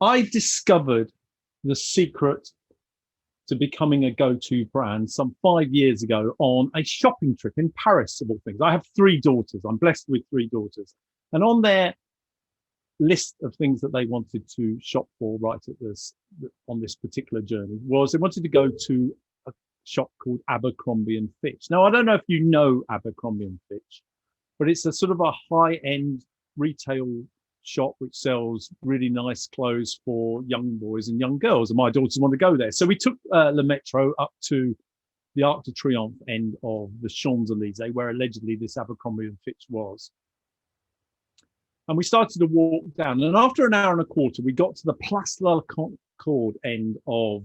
I discovered the secret to becoming a go-to brand some 5 years ago on a shopping trip in Paris, of all things. I have three daughters. I'm blessed with three daughters. And on their list of things that they wanted to shop for right at this on this particular journey was they wanted to go to a shop called Abercrombie and Fitch. Now, I don't know if you know Abercrombie and Fitch, but it's a sort of a high-end retail shop which sells really nice clothes for young boys and young girls, and my daughters want to go there. So we took Le Metro up to the Arc de Triomphe end of the Champs-Elysees, where allegedly this Abercrombie and Fitch was. And we started to walk down, and after an hour and a quarter, we got to the Place la Concorde end of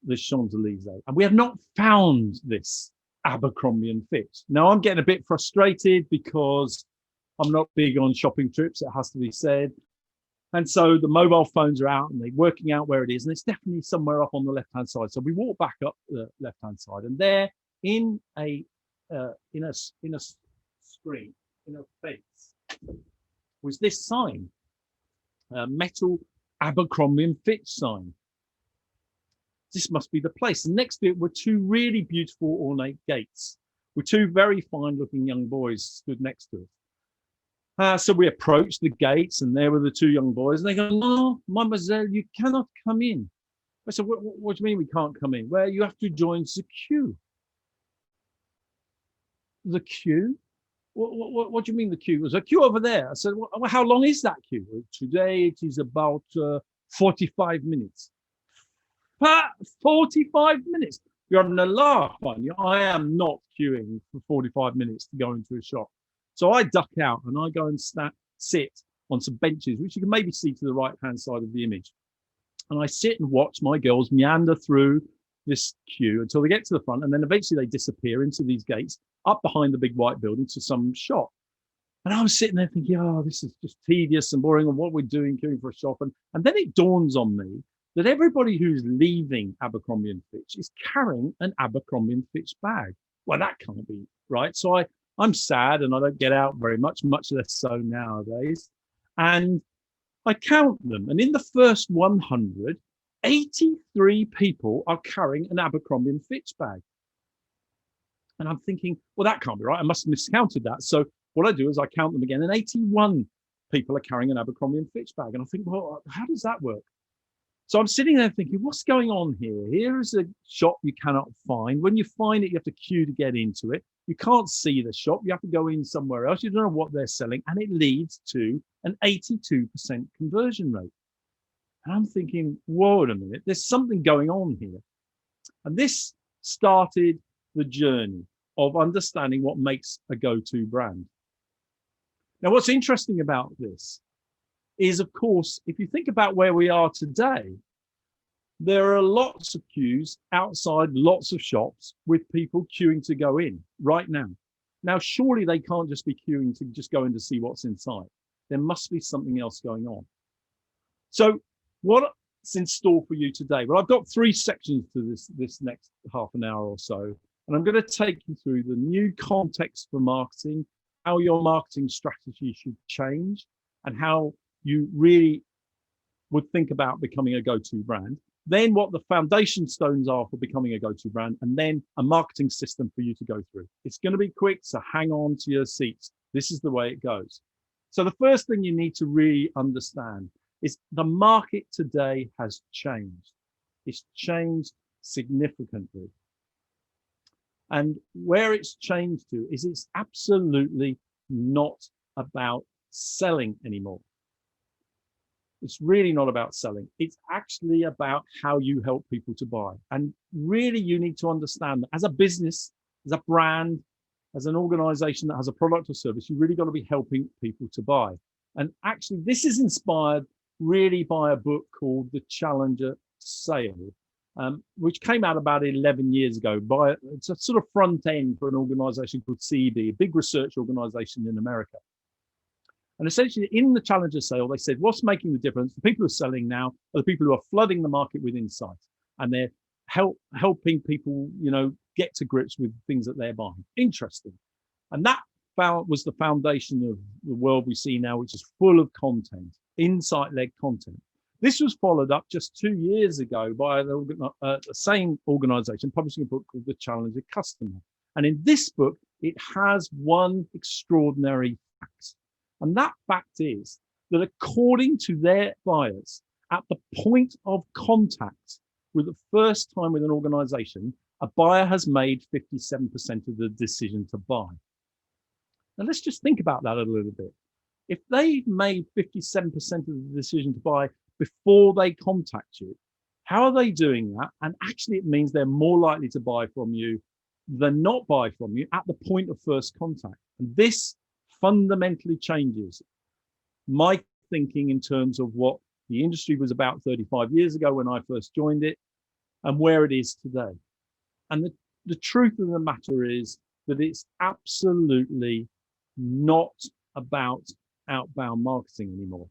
the Champs-Elysees, and we have not found this Abercrombie and Fitch. Now, I'm getting a bit frustrated because I'm not big on shopping trips, it has to be said. And so the mobile phones are out and they're working out where it is. And it's definitely somewhere up on the left-hand side. So we walk back up the left-hand side, and there in a screen, in a face, was this sign, a metal Abercrombie and Fitch sign. This must be the place. And next to it were two really beautiful ornate gates with two very fine-looking young boys stood next to it. So we approached the gates, and there were the two young boys. And they go, "No, mademoiselle, you cannot come in." I said, what do you mean we can't come in? Well, you have to join the queue. The queue? What do you mean the queue? There's a queue over there. I said, well, how long is that queue? Today it is about 45 minutes. 45 minutes? You're having a laugh, aren't you? I am not queuing for 45 minutes to go into a shop. So I duck out and I go and sit on some benches, which you can maybe see to the right-hand side of the image. And I sit and watch my girls meander through this queue until they get to the front, and then eventually they disappear into these gates up behind the big white building to some shop. And I was sitting there thinking, oh, this is just tedious and boring, and what we're doing, queuing for a shop. And then it dawns on me that everybody who's leaving Abercrombie and Fitch is carrying an Abercrombie and Fitch bag. Well, that can't be right. So I'm sad and I don't get out very much less so nowadays. And I count them. And in the first 100, 83 people are carrying an Abercrombie and Fitch bag. And I'm thinking, well, that can't be right. I must have miscounted that. So what I do is I count them again, and 81 people are carrying an Abercrombie and Fitch bag. And I think, well, how does that work? So I'm sitting there thinking, what's going on here? Here is a shop you cannot find. When you find it, you have to queue to get into it. You can't see the shop. You have to go in somewhere else. You don't know what they're selling. And it leads to an 82% conversion rate. And I'm thinking, whoa, wait a minute, there's something going on here. And this started the journey of understanding what makes a go-to brand. Now, what's interesting about this is, of course, if you think about where we are today, there are lots of queues outside lots of shops with people queuing to go in right now. Now, surely they can't just be queuing to just go in to see what's inside. There must be something else going on. So what's in store for you today? Well, I've got three sections to this next half an hour or so, and I'm going to take you through the new context for marketing, how your marketing strategy should change, and how you really would think about becoming a go-to brand, then what the foundation stones are for becoming a go-to brand, and then a marketing system for you to go through. It's going to be quick, so hang on to your seats. This is the way it goes. So the first thing you need to really understand is the market today has changed. It's changed significantly. And where it's changed to is it's absolutely not about selling anymore. It's really not about selling. It's actually about how you help people to buy. And really, you need to understand that as a business, as a brand, as an organization that has a product or service, you really got to be helping people to buy. And actually, this is inspired really by a book called The Challenger Sale, which came out about 11 years ago. It's a sort of front end for an organization called CEB, a big research organization in America. And essentially, in the Challenger Sale, they said, what's making the difference? The people who are selling now are the people who are flooding the market with insights, and they're helping people, get to grips with things that they're buying. Interesting. And that was the foundation of the world we see now, which is full of content, insight-led content. This was followed up just 2 years ago by the same organization publishing a book called The Challenger Customer. And in this book, it has one extraordinary fact. And that fact is that according to their buyers, at the point of contact with the first time with an organization, a buyer has made 57% of the decision to buy. Now let's just think about that a little bit. If they made 57% of the decision to buy before they contact you, how are they doing that? And actually, it means they're more likely to buy from you than not buy from you at the point of first contact. And this fundamentally changes my thinking in terms of what the industry was about 35 years ago when I first joined it and where it is today. And the truth of the matter is that it's absolutely not about outbound marketing anymore.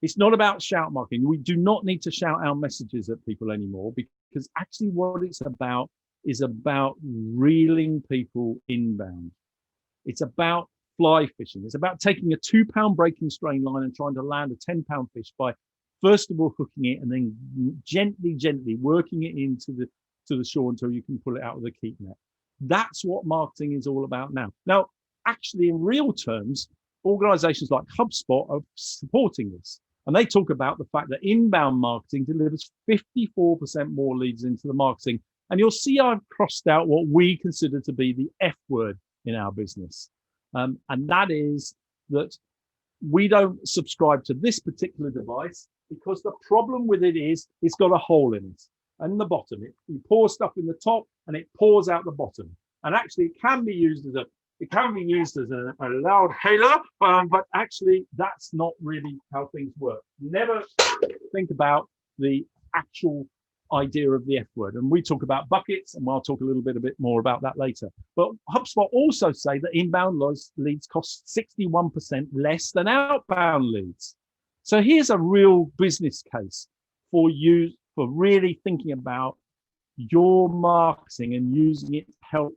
It's not about shout marketing. We do not need to shout our messages at people anymore, because actually what it's about is about reeling people inbound. It's about fly fishing. It's about taking a 2-pound breaking strain line and trying to land a 10-pound fish by first of all hooking it and then gently working it into the shore until you can pull it out with a keep net. That's what marketing is all about now. Now, actually, in real terms, organizations like HubSpot are supporting this. And they talk about the fact that inbound marketing delivers 54% more leads into the marketing. And you'll see I've crossed out what we consider to be the F word in our business. And that is that we don't subscribe to this particular device because the problem with it is it's got a hole in it and the bottom. You pour stuff in the top and it pours out the bottom. And actually it can be used as a loud hailer, but actually that's not really how things work. Never think about the actual idea of the F word. And we talk about buckets, and I'll talk a bit more about that later. But HubSpot also say that inbound leads cost 61% less than outbound leads. So here's a real business case for you for really thinking about your marketing and using it to help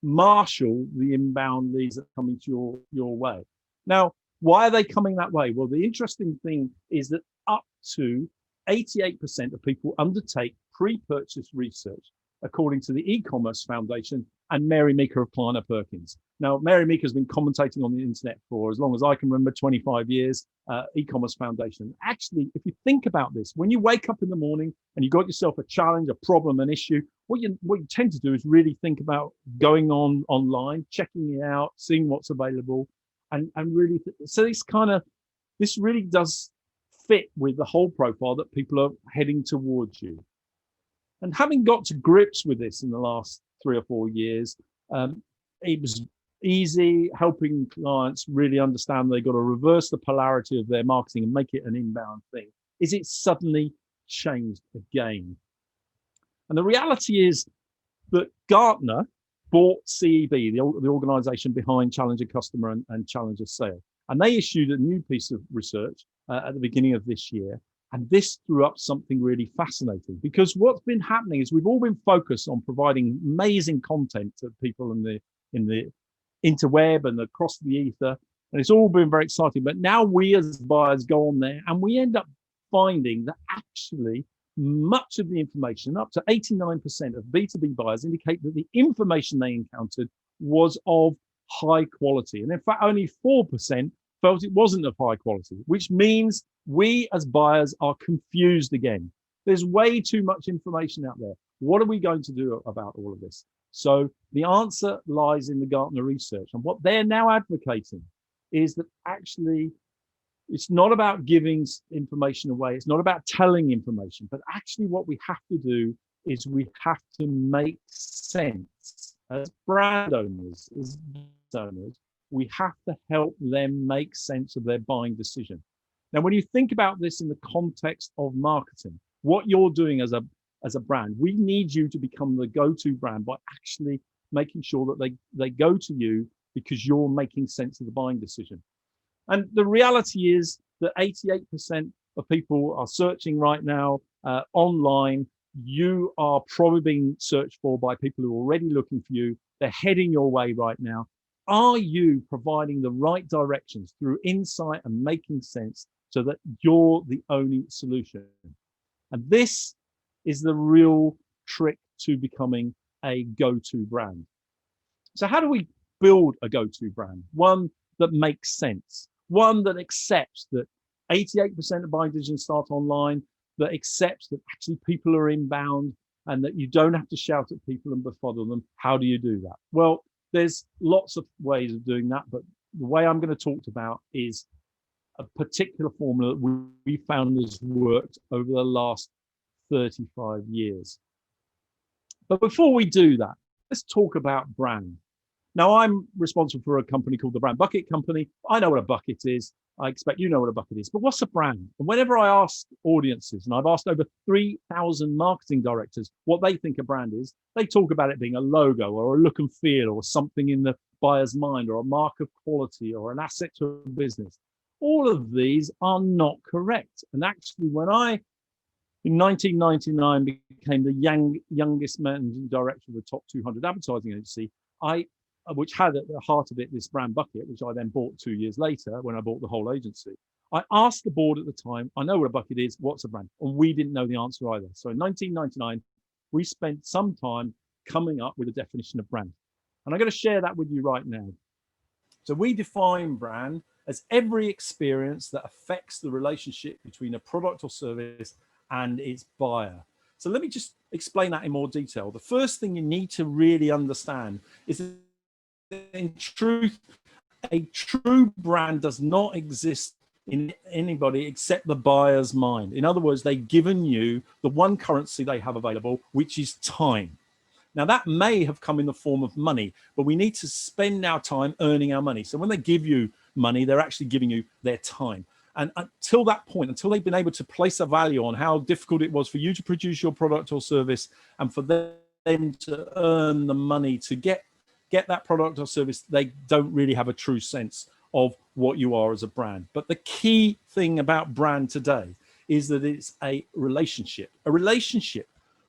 marshal the inbound leads that are coming to your way. Now, why are they coming that way? Well, the interesting thing is that up to 88% of people undertake pre-purchase research, according to the E-commerce Foundation and Mary Meeker of Kleiner Perkins. Now, Mary Meeker has been commentating on the internet for as long as I can remember, 25 years, E-commerce Foundation. Actually, if you think about this, when you wake up in the morning and you got yourself a challenge, a problem, an issue, what you tend to do is really think about going online, checking it out, seeing what's available, and really, so this really does fit with the whole profile that people are heading towards you. And having got to grips with this in the last 3 or 4 years, it was easy helping clients really understand they've got to reverse the polarity of their marketing and make it an inbound thing. Is it suddenly changed again? And the reality is that Gartner bought CEB, the organization behind Challenger Customer and Challenger Sale. And they issued a new piece of research at the beginning of this year. And this threw up something really fascinating, because what's been happening is we've all been focused on providing amazing content to people in the interweb and across the ether. And it's all been very exciting. But now we as buyers go on there and we end up finding that actually much of the information, up to 89% of B2B buyers, indicate that the information they encountered was of high quality. And in fact, only 4% felt it wasn't of high quality, which means we as buyers are confused again. There's way too much information out there. What are we going to do about all of this? So the answer lies in the Gartner research. And what they're now advocating is that actually it's not about giving information away. It's not about telling information, but actually what we have to do is we have to make sense as brand owners, as business owners. We have to help them make sense of their buying decision. Now, when you think about this in the context of marketing, what you're doing as a brand, we need you to become the go-to brand by actually making sure that they go to you because you're making sense of the buying decision. And the reality is that 88% of people are searching right now online. You are probably being searched for by people who are already looking for you. They're heading your way right now. Are you providing the right directions through insight and making sense so that you're the only solution. And this is the real trick to becoming a go-to brand. So how do we build a go-to brand? One that makes sense, one that accepts that 88% of buying digital start online, that accepts that actually people are inbound and that you don't have to shout at people and befuddle them. How do you do that? Well, there's lots of ways of doing that, but the way I'm going to talk about is a particular formula that we found has worked over the last 35 years. But before we do that, let's talk about brand. Now, I'm responsible for a company called the Brand Bucket Company. I know what a bucket is. I expect you know what a bucket is. But what's a brand? And whenever I ask audiences, and I've asked over 3,000 marketing directors what they think a brand is, they talk about it being a logo or a look and feel or something in the buyer's mind or a mark of quality or an asset to a business. All of these are not correct. And actually, when I, in 1999, became the youngest managing director of the top 200 advertising agency, which had at the heart of it this brand bucket, which I then bought 2 years later when I bought the whole agency. I asked the board at the time, I know what a bucket is, what's a brand? And we didn't know the answer either. So in 1999, we spent some time coming up with a definition of brand. And I'm going to share that with you right now. So we define brand as every experience that affects the relationship between a product or service and its buyer. So let me just explain that in more detail. The first thing you need to really understand is that in truth, a true brand does not exist in anybody except the buyer's mind. In other words, they've given you the one currency they have available, which is time. Now, that may have come in the form of money, but we need to spend our time earning our money. So when they give you money, they're actually giving you their time. And until that point, until they've been able to place a value on how difficult it was for you to produce your product or service and for them to earn the money to get that product or service, they don't really have a true sense of what you are as a brand. But the key thing about brand today is that it's a relationship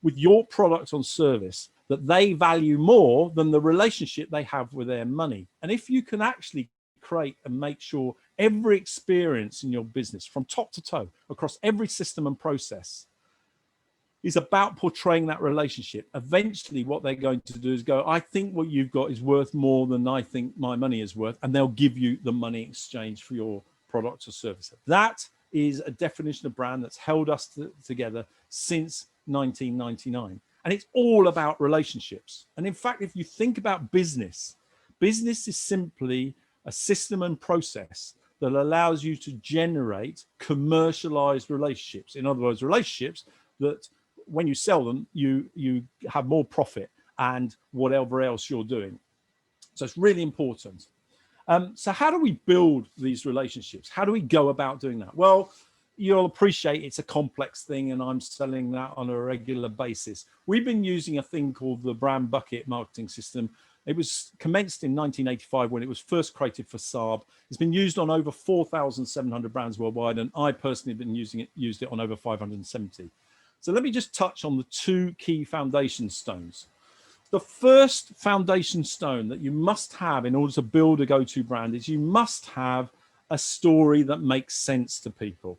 with your product or service that they value more than the relationship they have with their money. And if you can actually create and make sure every experience in your business from top to toe across every system and process is about portraying that relationship, eventually what they're going to do is go, I think what you've got is worth more than I think my money is worth, and they'll give you the money in exchange for your product or service. That is a definition of brand that's held us together since 1999. And it's all about relationships. And in fact, if you think about business is simply a system and process that allows you to generate commercialized relationships. In other words, relationships that when you sell them, you have more profit and whatever else you're doing. So it's really important. So how do we build these relationships? How do we go about doing that? Well, you'll appreciate it's a complex thing, and I'm selling that on a regular basis. We've been using a thing called the Brand Bucket marketing system. It was commenced in 1985 when it was first created for Saab. It's been used on over 4,700 brands worldwide, and I personally have been used it on over 570. So let me just touch on the two key foundation stones. The first foundation stone that you must have in order to build a go-to brand is you must have a story that makes sense to people.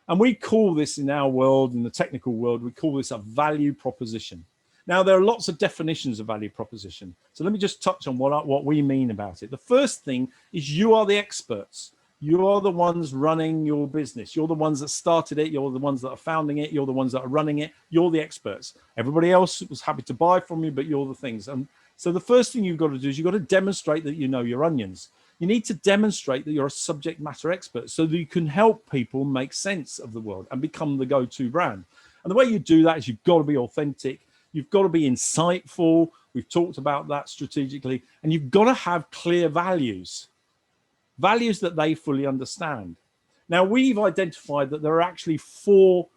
And we call this in our world, in the technical world, we call this a value proposition. Now, there are lots of definitions of value proposition. So let me just touch on what we mean about it. The first thing is you are the experts. You are the ones running your business. You're the ones that started it. You're the ones that are founding it. You're the ones that are running it. You're the experts. Everybody else was happy to buy from you, but you're the things. And so the first thing you've got to do is you've got to demonstrate that you know your onions. You need to demonstrate that you're a subject matter expert so that you can help people make sense of the world and become the go-to brand. And the way you do that is you've got to be authentic. You've got to be insightful. We've talked about that strategically. And you've got to have clear values that they fully understand. Now, we've identified that there are actually 4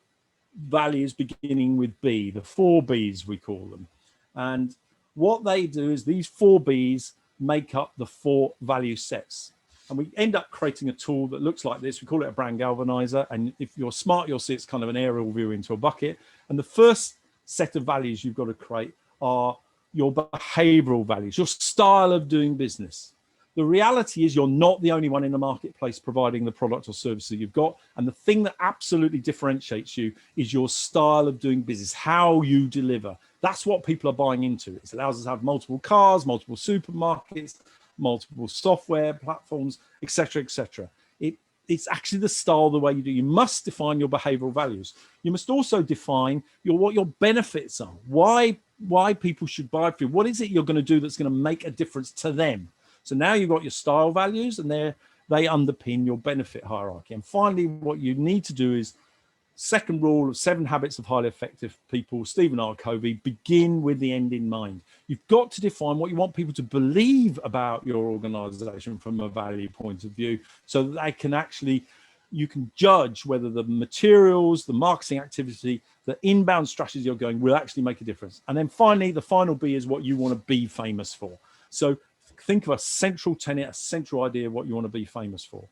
values beginning with B, the 4 Bs we call them. And what they do is these 4 Bs make up the 4 value sets. And we end up creating a tool that looks like this. We call it a brand galvanizer. And if you're smart, you'll see it's kind of an aerial view into a bucket. And the first set of values you've got to create are your behavioral values, your style of doing business. The reality is you're not the only one in the marketplace providing the product or service that you've got. And the thing that absolutely differentiates you is your style of doing business, how you deliver. That's what people are buying into. It allows us to have multiple cars, multiple supermarkets, multiple software platforms, etc., etc. It's actually the style, the way you do. You must define your behavioral values. You must also define what your benefits are, why people should buy from you. What is it you're going to do that's going to make a difference to them? So now you've got your style values, and they underpin your benefit hierarchy. And finally, what you need to do is, second rule of 7 Habits of Highly Effective People, Stephen R. Covey, begin with the end in mind. You've got to define what you want people to believe about your organization from a value point of view, so that they can actually, you can judge whether the materials, the marketing activity, the inbound strategy you're going will actually make a difference. And then finally, the final B is what you want to be famous for. So think of a central tenet, a central idea of what you want to be famous for.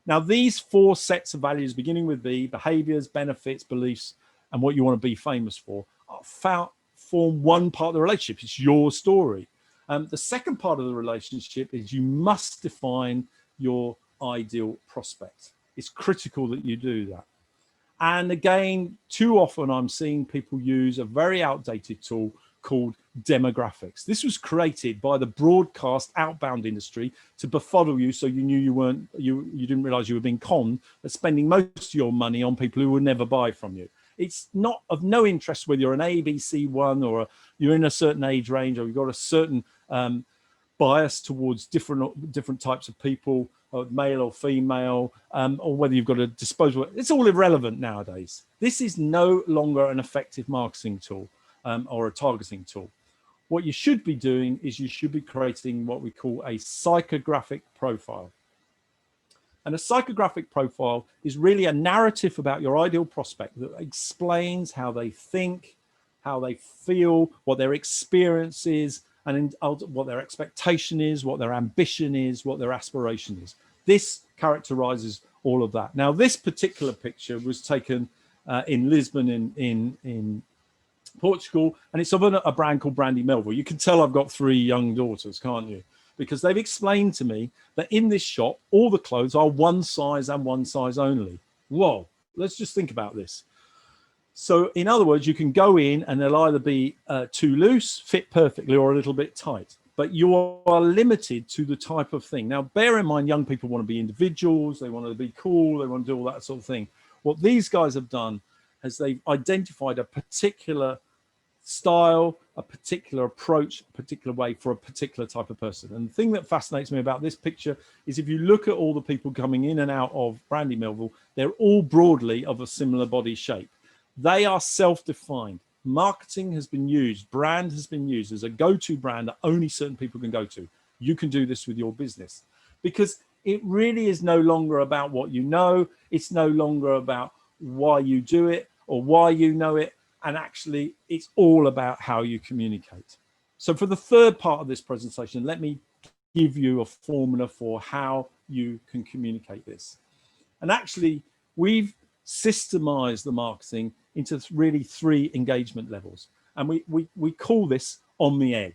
Now, these 4 sets of values, beginning with B, behaviors, benefits, beliefs, and what you want to be famous for, form one part of the relationship. It's your story. The second part of the relationship is you must define your ideal prospect. It's critical that you do that. And again, too often I'm seeing people use a very outdated tool called demographics. This was created by the broadcast outbound industry to befuddle you, so you knew you didn't realize you were being conned, at spending most of your money on people who would never buy from you. It's not of no interest whether you're an ABC1 or you're in a certain age range, or you've got a certain bias towards different types of people, male or female, or whether you've got a disposable. It's all irrelevant nowadays. This is no longer an effective marketing tool. Or a targeting tool. What you should be doing is you should be creating what we call a psychographic profile. And a psychographic profile is really a narrative about your ideal prospect that explains how they think, how they feel, what their experience is, and what their expectation is, what their ambition is, what their aspiration is. This characterizes all of that. Now, this particular picture was taken in Lisbon in Portugal, and it's of a brand called Brandy Melville. You can tell I've got 3 young daughters, can't you? Because they've explained to me that in this shop, all the clothes are one size and one size only. Whoa, let's just think about this. So in other words, you can go in and they'll either be too loose, fit perfectly, or a little bit tight. But you are limited to the type of thing. Now, bear in mind, young people want to be individuals. They want to be cool. They want to do all that sort of thing. What these guys have done is they've identified a particular style, a particular approach, a particular way for a particular type of person. And the thing that fascinates me about this picture is if you look at all the people coming in and out of Brandy Melville, they're all broadly of a similar body shape. They are self-defined. Marketing has been used, brand has been used as a go-to brand that only certain people can go to. You can do this with your business, because it really is no longer about what you know. It's no longer about why you do it or why you know it. And actually, it's all about how you communicate. So for the third part of this presentation, let me give you a formula for how you can communicate this. And actually, we've systemized the marketing into really 3 engagement levels. And we call this on the ed.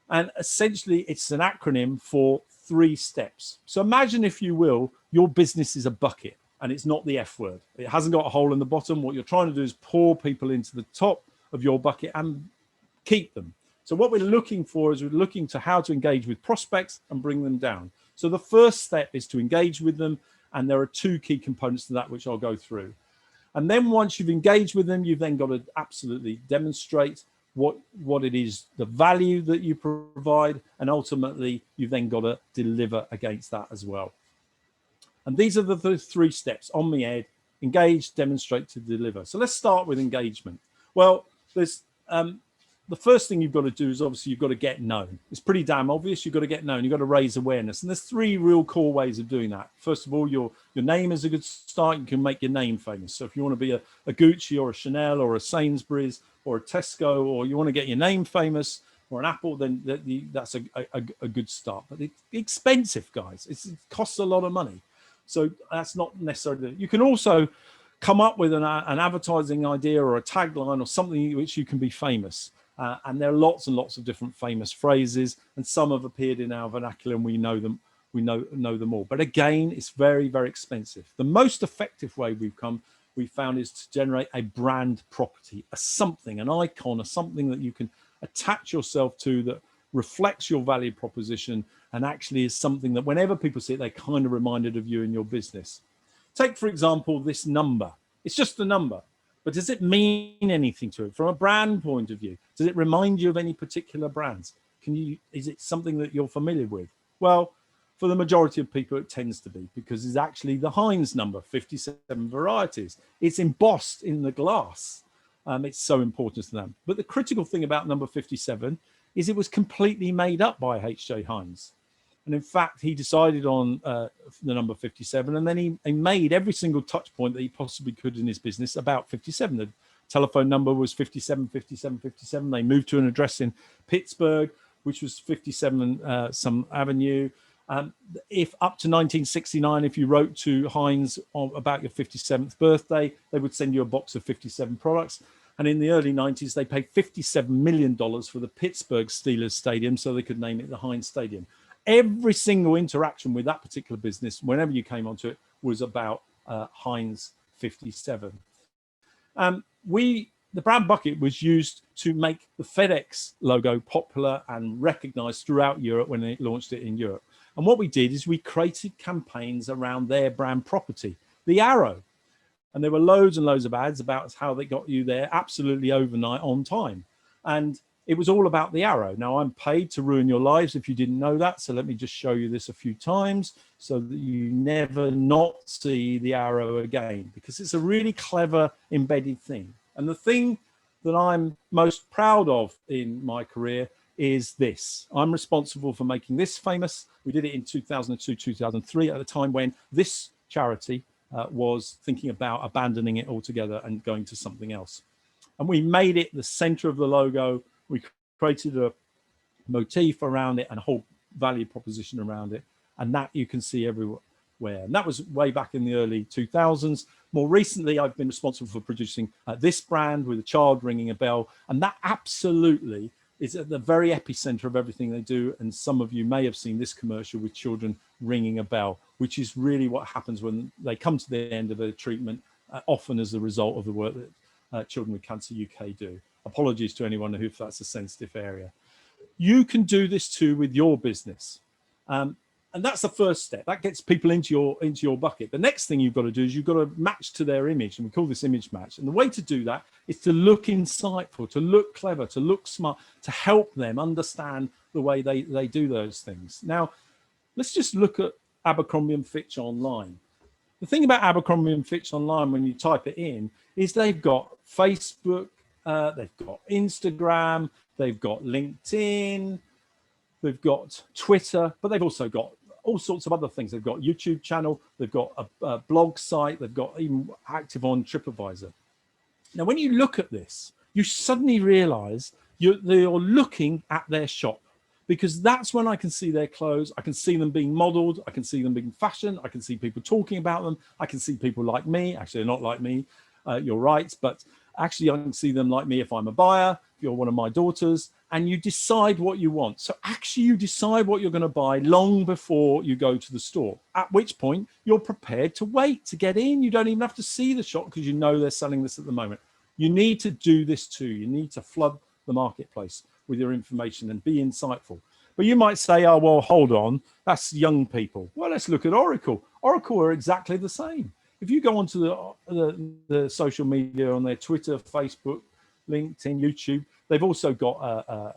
And essentially, it's an acronym for 3 steps. So imagine, if you will, your business is a bucket. And it's not the F word. It hasn't got a hole in the bottom. What you're trying to do is pour people into the top of your bucket and keep them. So what we're looking for is we're looking to how to engage with prospects and bring them down. So the first step is to engage with them. And there are 2 key components to that, which I'll go through. And then once you've engaged with them, you've then got to absolutely demonstrate what it is, the value that you provide. And ultimately, you've then got to deliver against that as well. And these are the 3 steps: on the ed, engage, demonstrate, to deliver. So let's start with engagement. Well, there's the first thing you've got to do is obviously you've got to get known. It's pretty damn obvious. You've got to get known. You've got to raise awareness. And there's 3 real core ways of doing that. First of all, your name is a good start. You can make your name famous. So if you want to be a Gucci or a Chanel or a Sainsbury's or a Tesco, or you want to get your name famous, or an Apple, then that's a good start. But it's expensive, guys. It costs a lot of money. So that's not necessarily. You can also come up with an advertising idea or a tagline or something which you can be famous. And there are lots and lots of different famous phrases, and some have appeared in our vernacular and we know them. We know them all. But again, it's very, very expensive. The most effective way we found is to generate a brand property, a something, an icon, a something that you can attach yourself to that reflects your value proposition and actually is something that whenever people see it, they're kind of reminded of you and your business. Take, for example, this number. It's just a number, but does it mean anything to it from a brand point of view? Does it remind you of any particular brands? Is it something that you're familiar with? Well, for the majority of people, it tends to be, because it's actually the Heinz number, 57 varieties. It's embossed in the glass. It's so important to them. But the critical thing about number 57 is it was completely made up by H.J. Heinz. And in fact, he decided on the number 57, and then he made every single touch point that he possibly could in his business about 57. The telephone number was 57, 57, 57. They moved to an address in Pittsburgh, which was 57 some avenue. If up to 1969, if you wrote to Heinz about your 57th birthday, they would send you a box of 57 products. And in the early 90s, they paid $57 million for the Pittsburgh Steelers Stadium so they could name it the Heinz Stadium. Every single interaction with that particular business, whenever you came onto it, was about Heinz 57. The brown bucket was used to make the FedEx logo popular and recognized throughout Europe when it launched it in Europe. And what we did is we created campaigns around their brand property, the arrow. And there were loads and loads of ads about how they got you there absolutely overnight on time. And it was all about the arrow. Now, I'm paid to ruin your lives if you didn't know that. So let me just show you this a few times so that you never not see the arrow again, because it's a really clever embedded thing. And the thing that I'm most proud of in my career is this. I'm responsible for making this famous. We did it in 2002, 2003, at a time when this charity was thinking about abandoning it altogether and going to something else. And we made it the center of the logo. We created a motif around it and a whole value proposition around it. And that you can see everywhere. And that was way back in the early 2000s. More recently, I've been responsible for producing this brand with a child ringing a bell. And that absolutely is at the very epicenter of everything they do. And some of you may have seen this commercial with children ringing a bell, which is really what happens when they come to the end of their treatment, often as a result of the work that Children with Cancer UK do. Apologies to anyone who that's a sensitive area. You can do this too with your business. And that's the first step. That gets people into your bucket. The next thing you've got to do is you've got to match to their image, and we call this image match. And the way to do that is to look insightful, to look clever, to look smart, to help them understand the way they do those things. Now, let's just look at Abercrombie & Fitch online. The thing about Abercrombie & Fitch online, when you type it in, is they've got Facebook, they've got Instagram, they've got LinkedIn, they've got Twitter, but they've also got all sorts of other things. They've got YouTube channel, they've got a blog site, they've got even active on TripAdvisor. Now, when you look at this, you suddenly realize you're looking at their shop, because that's when I can see their clothes. I can see them being modeled. I can see them being fashioned. I can see people talking about them. I can see people like me. Actually, they're not like me. You're right. But actually, I can see them like me if I'm a buyer, if you're one of my daughters, and you decide what you want. So actually, you decide what you're going to buy long before you go to the store, at which point you're prepared to wait to get in. You don't even have to see the shop because you know they're selling this at the moment. You need to do this too. You need to flood the marketplace with your information and be insightful. But you might say, oh, well, hold on, that's young people. Well, let's look at Oracle. Oracle are exactly the same. If you go onto the social media on their Twitter, Facebook, LinkedIn, YouTube, they've also got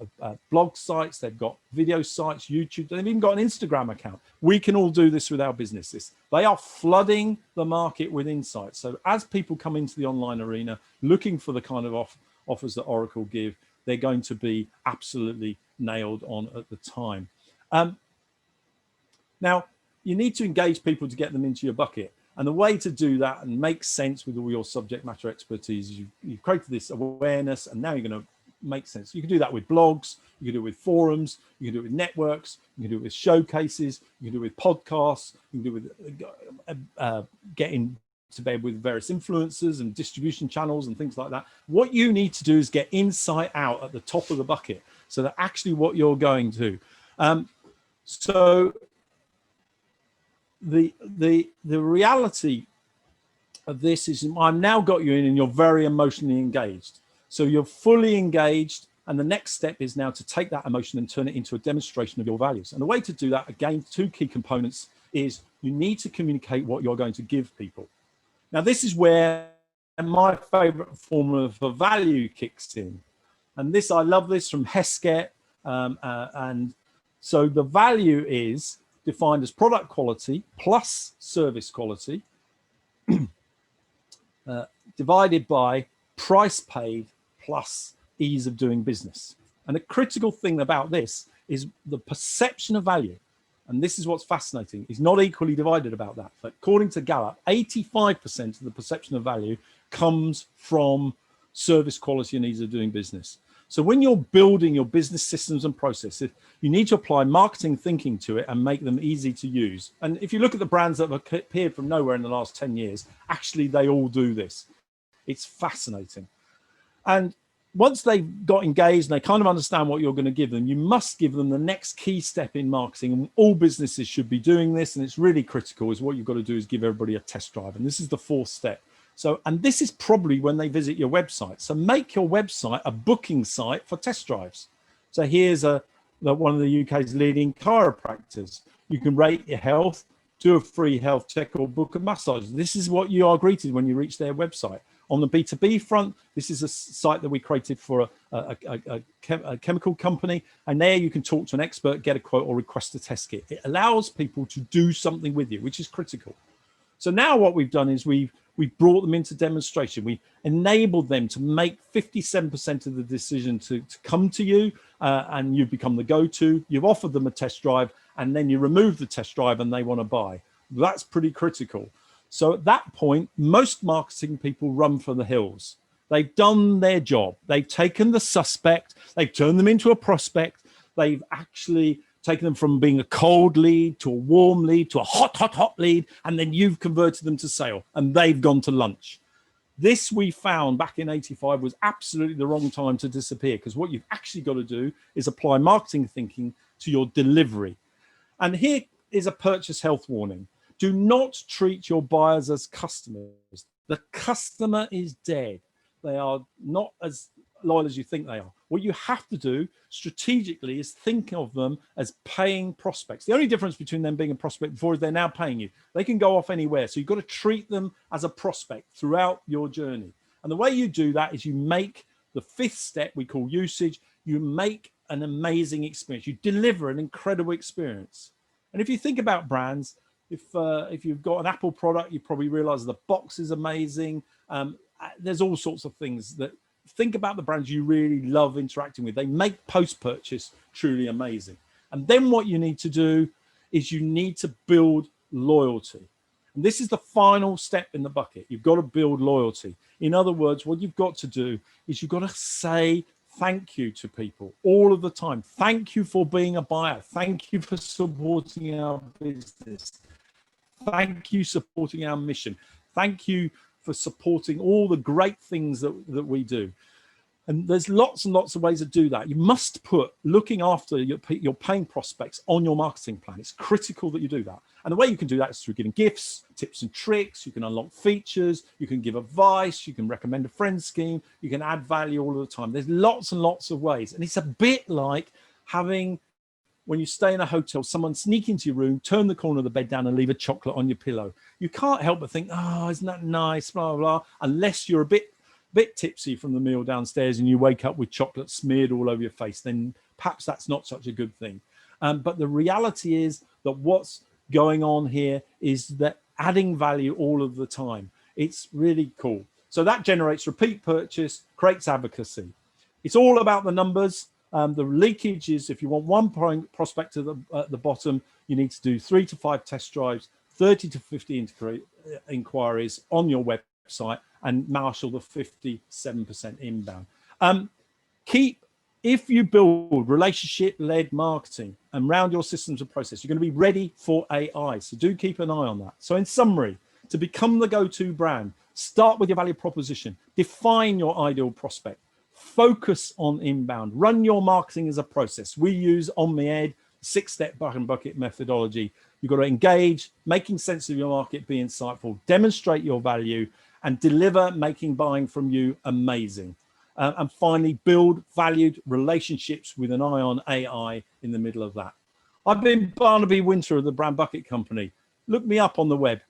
blog sites, they've got video sites, YouTube, they've even got an Instagram account. We can all do this with our businesses. They are flooding the market with insights. So as people come into the online arena looking for the kind of offers that Oracle give, they're going to be absolutely nailed on at the time. Now, you need to engage people to get them into your bucket. And the way to do that and make sense with all your subject matter expertise is you've created this awareness, and now you're going to make sense. You can do that with blogs, you can do it with forums, you can do it with networks, you can do it with showcases, you can do it with podcasts, you can do it with getting to bed with various influencers and distribution channels and things like that. What you need to do is get insight out at the top of the bucket, so that actually what you're going to. So the reality of this is, I've now got you in and you're very emotionally engaged. So you're fully engaged, and the next step is now to take that emotion and turn it into a demonstration of your values. And the way to do that, again, two key components, is you need to communicate what you're going to give people. Now, this is where my favorite formula for value kicks in. And this, I love this from Heskett. And so the value is defined as product quality plus service quality divided by price paid plus ease of doing business. And the critical thing about this is the perception of value. And this is what's fascinating, is not equally divided about that. But according to Gallup, 85% of the perception of value comes from service quality and ease of doing business. So when you're building your business systems and processes, you need to apply marketing thinking to it and make them easy to use. And if you look at the brands that have appeared from nowhere in the last 10 years, actually they all do this. It's fascinating. And once they've got engaged and they kind of understand what you're going to give them, you must give them the next key step in marketing. And all businesses should be doing this, and it's really critical, is what you've got to do is give everybody a test drive. And this is the fourth step. So, and this is probably when they visit your website. So make your website a booking site for test drives. So here's one of the UK's leading chiropractors. You can rate your health, do a free health check, or book a massage. This is what you are greeted when you reach their website. On the B2B front, this is a site that we created for a chemical company. And there you can talk to an expert, get a quote, or request a test kit. It allows people to do something with you, which is critical. So now what we've done is we've brought them into demonstration. We enabled them to make 57% of the decision to come to you, and you've become the go-to. You've offered them a test drive, and then you remove the test drive and they want to buy. That's pretty critical. So at that point, most marketing people run for the hills. They've done their job. They've taken the suspect, they've turned them into a prospect. They've actually taken them from being a cold lead to a warm lead to a hot lead, and then you've converted them to sale, and they've gone to lunch. This, we found back in '85, was absolutely the wrong time to disappear, because what you've actually got to do is apply marketing thinking to your delivery. And here is a purchase health warning. Do not treat your buyers as customers. The customer is dead. They are not as loyal as you think they are. What you have to do strategically is think of them as paying prospects. The only difference between them being a prospect before is they're now paying you. They can go off anywhere. So you've got to treat them as a prospect throughout your journey. And the way you do that is you make the fifth step, we call usage, you make an amazing experience. You deliver an incredible experience. And if you think about brands, if you've got an Apple product, you probably realize the box is amazing. There's all sorts of things that, think about the brands you really love interacting with. They make post-purchase truly amazing. And then what you need to do is you need to build loyalty. And this is the final step in the bucket. You've got to build loyalty. In other words, what you've got to do is you've got to say thank you to people all of the time. Thank you for being a buyer. Thank you for supporting our business. Thank you for supporting our mission. Thank you for supporting all the great things that we do. And there's lots and lots of ways to do that. You must put looking after your paying prospects on your marketing plan. It's critical that you do that. And the way you can do that is through giving gifts, tips and tricks. You can unlock features. You can give advice. You can recommend a friend scheme. You can add value all of the time. There's lots and lots of ways. And it's a bit like having, when you stay in a hotel, someone sneak into your room, turn the corner of the bed down and leave a chocolate on your pillow. You can't help but think, oh, isn't that nice, blah, blah, blah, unless you're a bit tipsy from the meal downstairs and you wake up with chocolate smeared all over your face, then perhaps that's not such a good thing. But the reality is that what's going on here is that adding value all of the time. It's really cool. So that generates repeat purchase, creates advocacy. It's all about the numbers. The leakage is, if you want one prospect at the bottom, you need to do 3 to 5 test drives, 30 to 50 inquiries on your website, and marshal the 57% inbound. If you build relationship-led marketing and round your systems and process, you're going to be ready for AI. So do keep an eye on that. So in summary, To become the go-to brand, start with your value proposition, define your ideal prospect, focus on inbound, run your marketing as a process. We use on the Ed 6-step bucket methodology. You've got to engage, making sense of your market, be insightful, demonstrate your value, and deliver, making buying from you amazing. And finally, build valued relationships with an eye on AI in the middle of that. I've been Barnaby Wynter of the Brand Bucket Company. Look me up on the web.